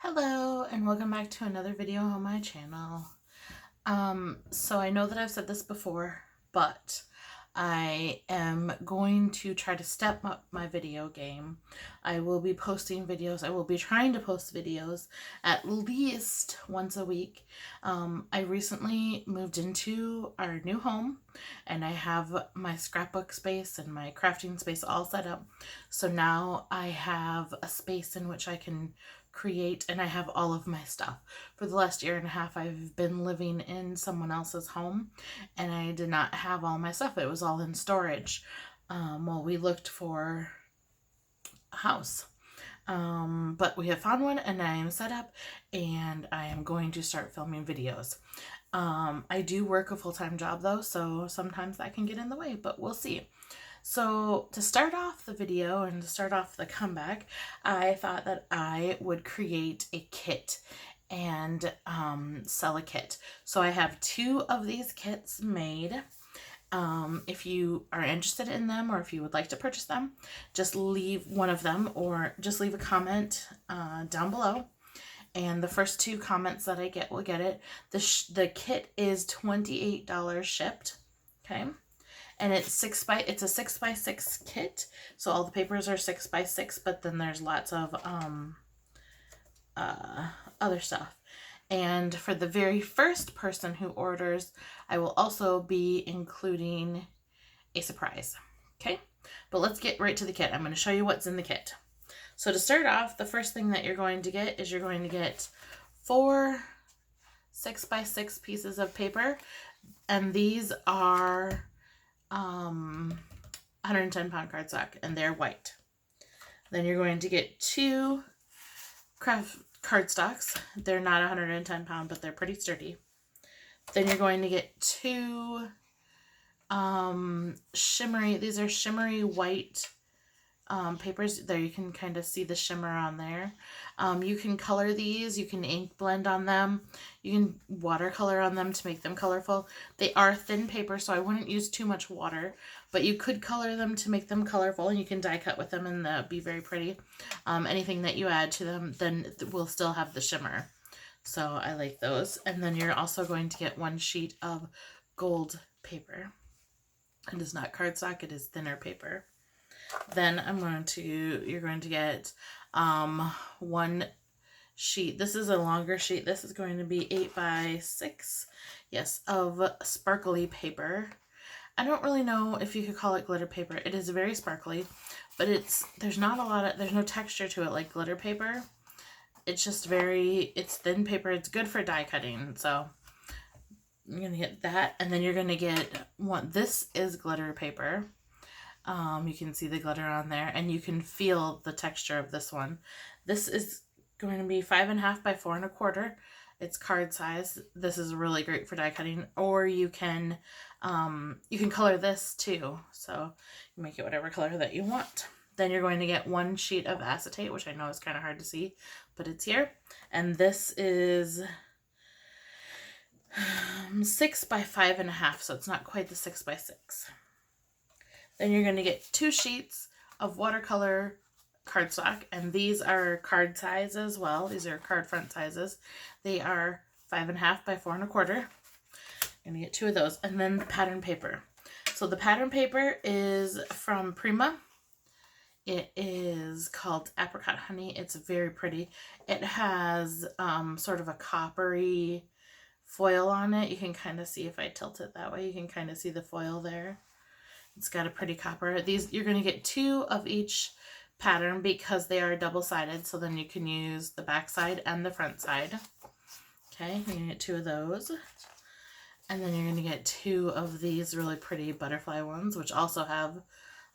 Hello and welcome back to another video on my channel. So I know that I've said this before, but I am going to try to step up my video game. I will be posting videos. I will be trying to post videos at least once a week. I recently moved into our new home and I have my scrapbook space and my crafting space all set up. So now I have a space in which I can create, and I have all of my stuff. For the last year and a half I've been living in someone else's home and I did not have all my stuff. It was all in storage while we looked for a house. But we have found one and I am set up and I am going to start filming videos. I do work a full-time job though, so sometimes that can get in the way, but we'll see. So to start off the video and to start off the comeback, I thought that I would create a kit and sell a kit. So I have 2 of these kits made. If you are interested in them or if you would like to purchase them, just leave one of them or just leave a comment down below. And the first 2 comments that I get will get it. The kit is $28 shipped. Okay. And it's a 6x6 kit, so all the papers are 6x6, but then there's lots of other stuff. And for the very first person who orders, I will also be including a surprise. Okay, but let's get right to the kit. I'm going to show you what's in the kit. So to start off, the first thing that you're going to get is you're going to get 4 6x6 pieces of paper, and these are 110-pound cardstock, and they're white. Then you're going to get 2 craft cardstocks. They're not 110-pound, but they're pretty sturdy. Then you're going to get 2 shimmery, these are shimmery white papers. There you can kind of see the shimmer on there. You can color these, you can ink blend on them, you can watercolor on them to make them colorful. They are thin paper, so I wouldn't use too much water, but you could color them to make them colorful, and you can die cut with them and they'll be very pretty. Anything that you add to them then will still have the shimmer, so I like those. And then you're also going to get 1 sheet of gold paper. It is not cardstock, it is thinner paper. Then you're going to get 1 sheet. This is a longer sheet. This is going to be 8x6, yes, of sparkly paper. I don't really know if you could call it glitter paper. It is very sparkly, but there's no texture to it like glitter paper. It's just it's thin paper. It's good for die cutting. So you're going to get that, and then you're going to get this is glitter paper. You can see the glitter on there, and you can feel the texture of this one. This is going to be 5.5 by 4.25. It's card size. This is really great for die cutting, or you can color this too. So you make it whatever color that you want. Then you're going to get 1 sheet of acetate, which I know is kind of hard to see, but it's here. And this is 6 by 5.5, so it's not quite the 6x6. Then you're going to get 2 sheets of watercolor cardstock, and these are card size as well. These are card front sizes. They are 5.5 by 4.25. You're going to get 2 of those, and then the pattern paper. So the pattern paper is from Prima. It is called Apricot Honey. It's very pretty. It has sort of a coppery foil on it. You can kind of see, if I tilt it that way, you can kind of see the foil there. It's got a pretty copper. These, you're going to get 2 of each pattern because they are double-sided, so then you can use the back side and the front side. Okay, you're going to get 2 of those. And then you're going to get 2 of these really pretty butterfly ones, which also have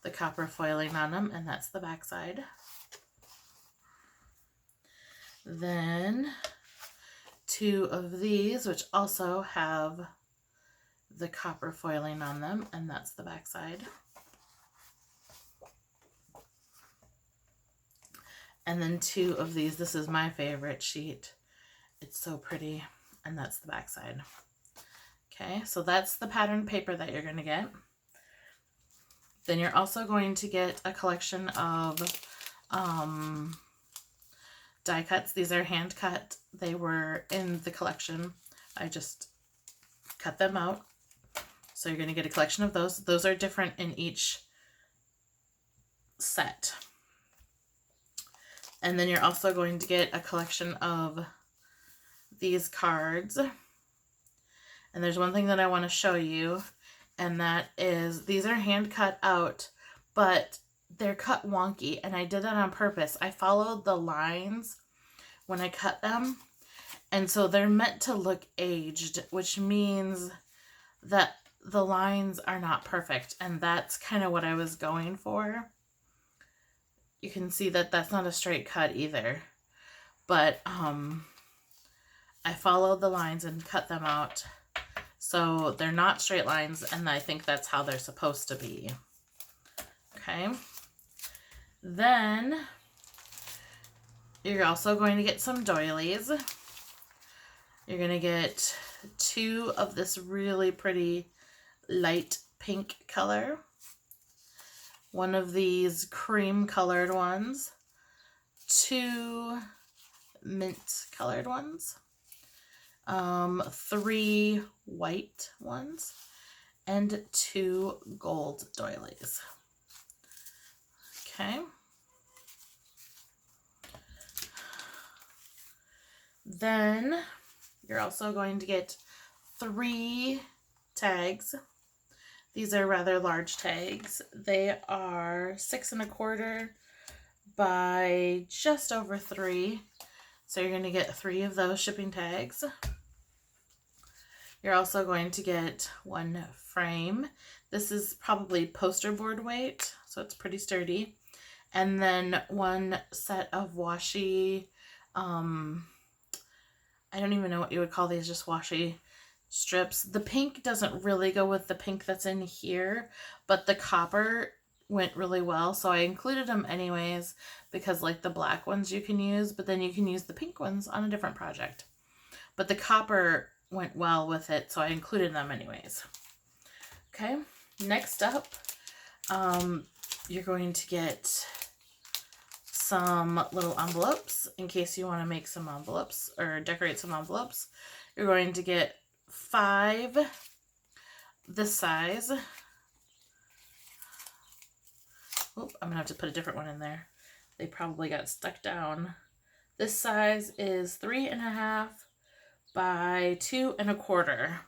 the copper foiling on them, and that's the back side. Then 2 of these, which also have the copper foiling on them, and that's the back side. And then 2 of these. This is my favorite sheet. It's so pretty, and that's the back side. Okay, so that's the pattern paper that you're going to get. Then you're also going to get a collection of die cuts. These are hand cut. They were in the collection. I just cut them out. So you're going to get a collection of those. Those are different in each set. And then you're also going to get a collection of these cards. And there's one thing that I want to show you, and that is these are hand cut out, but they're cut wonky, and I did that on purpose. I followed the lines when I cut them, and so they're meant to look aged, which means that the lines are not perfect, and that's kind of what I was going for. You can see that that's not a straight cut either, but I followed the lines and cut them out, so they're not straight lines, and I think that's how they're supposed to be. Okay, then you're also going to get some doilies. You're going to get 2 of this really pretty light pink color, 1 of these cream colored ones, 2 mint colored ones, 3 white ones, and 2 gold doilies. Okay. Then you're also going to get 3 tags. These are rather large tags. They are 6 1/4 by just over 3. So you're going to get 3 of those shipping tags. You're also going to get 1 frame. This is probably poster board weight, so it's pretty sturdy. And then 1 set of washi, I don't even know what you would call these, just washi strips. The pink doesn't really go with the pink that's in here, but the copper went really well, so I included them anyways, because like the black ones you can use, but then you can use the pink ones on a different project. But the copper went well with it, so I included them anyways. Okay, next up, you're going to get some little envelopes in case you want to make some envelopes or decorate some envelopes. You're going to get 5 this size. Oop, I'm gonna have to put a different one in there. They probably got stuck down. This size is 3 1/2 by 2 1/4.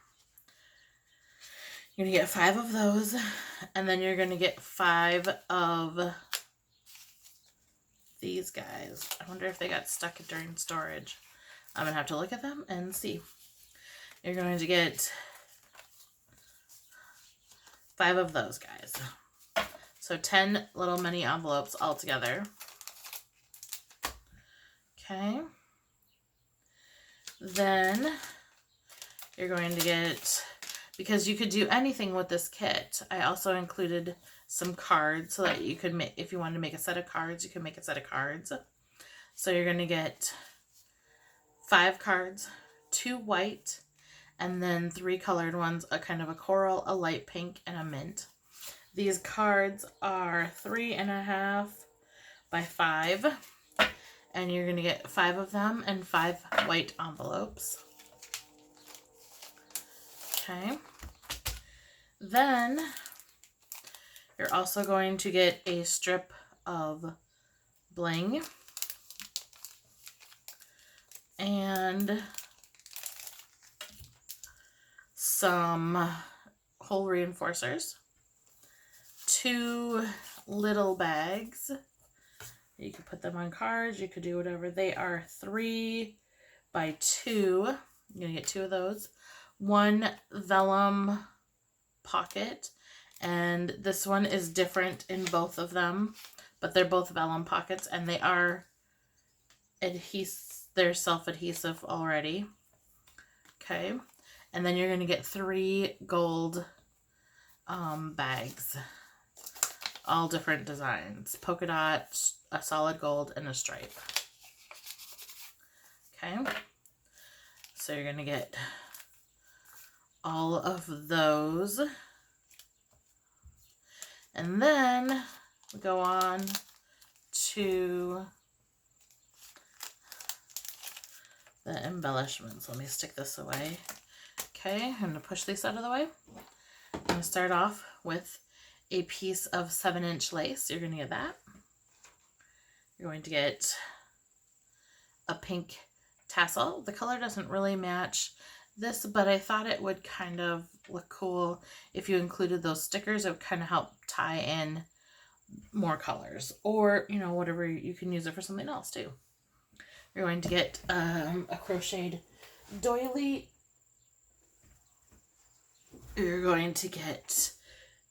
You're gonna get 5 of those, and then you're gonna get 5 of these guys. I wonder if they got stuck during storage. I'm gonna have to look at them and see. You're going to get 5 of those guys. So 10 little mini envelopes all together. Okay. Then you're going to get, because you could do anything with this kit, I also included some cards so that you could make, if you wanted to make a set of cards, you can make a set of cards. So you're going to get 5 cards, 2 white, and then 3 colored ones, a kind of a coral, a light pink, and a mint. These cards are 3 1/2 by 5, and you're going to get 5 of them and 5 white envelopes. Okay. Then you're also going to get a strip of bling and some hole reinforcers, 2 little bags. You could put them on cards, you could do whatever. They are 3 by 2. You're gonna get 2 of those. 1 vellum pocket, and this one is different in both of them, but they're both vellum pockets, and they are they're self-adhesive already. Okay, and then you're going to get 3 gold bags, all different designs, polka dot, a solid gold, and a stripe. Okay, so you're going to get all of those, and then we go on to the embellishments. Let me stick this away. Okay, I'm going to push these out of the way. I'm going to start off with a piece of 7-inch lace. You're going to get that. You're going to get a pink tassel. The color doesn't really match this, but I thought it would kind of look cool if you included those stickers. It would kind of help tie in more colors, or you know, whatever, you can use it for something else too. You're going to get a crocheted doily. You're going to get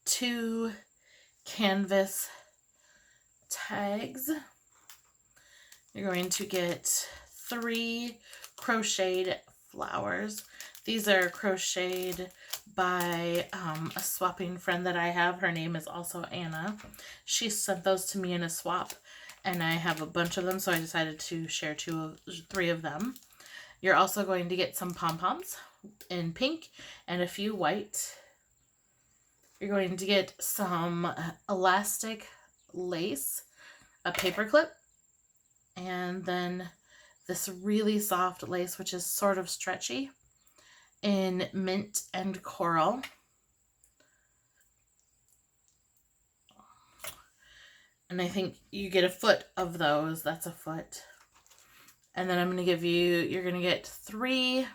2 canvas tags. You're going to get 3 crocheted flowers. These are crocheted by a swapping friend that I have. Her name is also Anna. She sent those to me in a swap, and I have a bunch of them, so I decided to share 3 of them. You're also going to get some pom-poms in pink and a few white. You're going to get some elastic lace, a paper clip, and then this really soft lace, which is sort of stretchy, in mint and coral. And I think you get a foot of those. That's a foot. And then I'm going to give you, you're going to get 3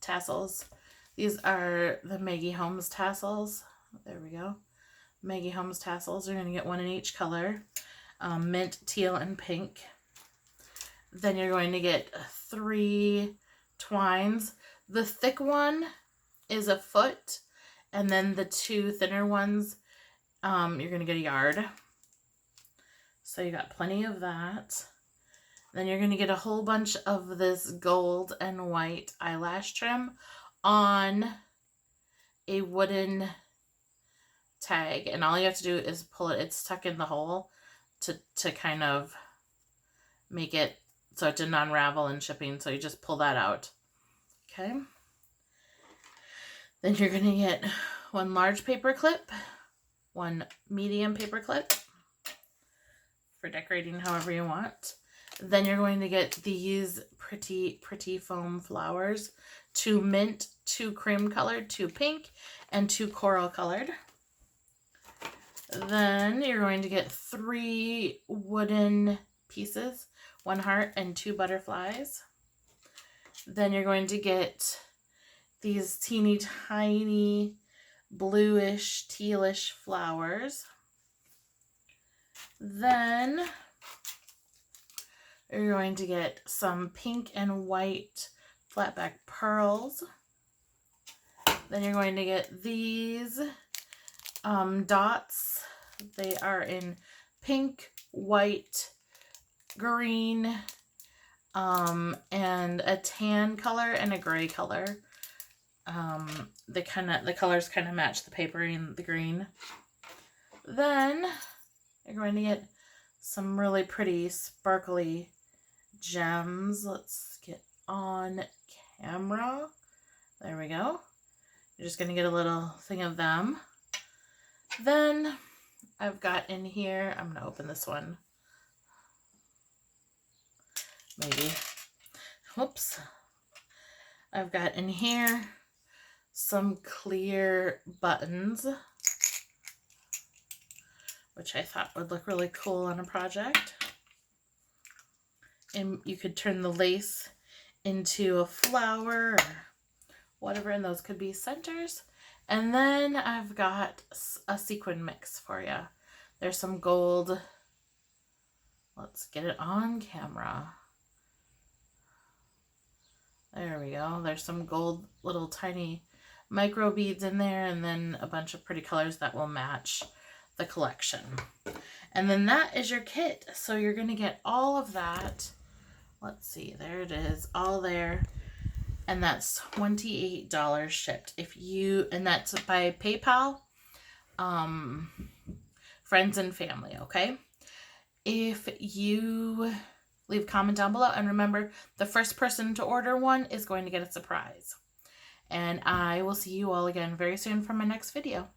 tassels. These are the Maggie Holmes tassels. There we go. Maggie Holmes tassels. You're going to get 1 in each color. Mint, teal, and pink. Then you're going to get 3 twines. The thick one is a foot, and then the 2 thinner ones, you're going to get a yard. So you got plenty of that. Then you're going to get a whole bunch of this gold and white eyelash trim on a wooden tag. And all you have to do is pull it. It's stuck in the hole to kind of make it so it didn't unravel in shipping. So you just pull that out. Okay. Then you're going to get 1 large paper clip, 1 medium paper clip for decorating however you want. Then you're going to get these pretty foam flowers, 2 mint, 2 cream colored, 2 pink, and 2 coral colored. Then you're going to get 3 wooden pieces, 1 heart and 2 butterflies. Then you're going to get these teeny tiny bluish, tealish flowers. Then you're going to get some pink and white flatback pearls. Then you're going to get these dots. They are in pink, white, green, and a tan color and a gray color. The colors kind of match the papering, the green. Then you're going to get some really pretty sparkly gems. Let's get on camera. There we go. You're just going to get a little thing of them. Then I've got in here, I'm going to open this one. Maybe. Whoops. I've got in here some clear buttons, which I thought would look really cool on a project. And you could turn the lace into a flower or whatever, and those could be centers. And then I've got a sequin mix for you. There's some gold. Let's get it on camera. There we go. There's some gold little tiny micro beads in there, and then a bunch of pretty colors that will match the collection. And then that is your kit. So you're going to get all of that. Let's see. There it is. All there. And that's $28 shipped. And that's by PayPal, friends and family, okay? If you leave a comment down below, and remember, the first person to order one is going to get a surprise. And I will see you all again very soon for my next video.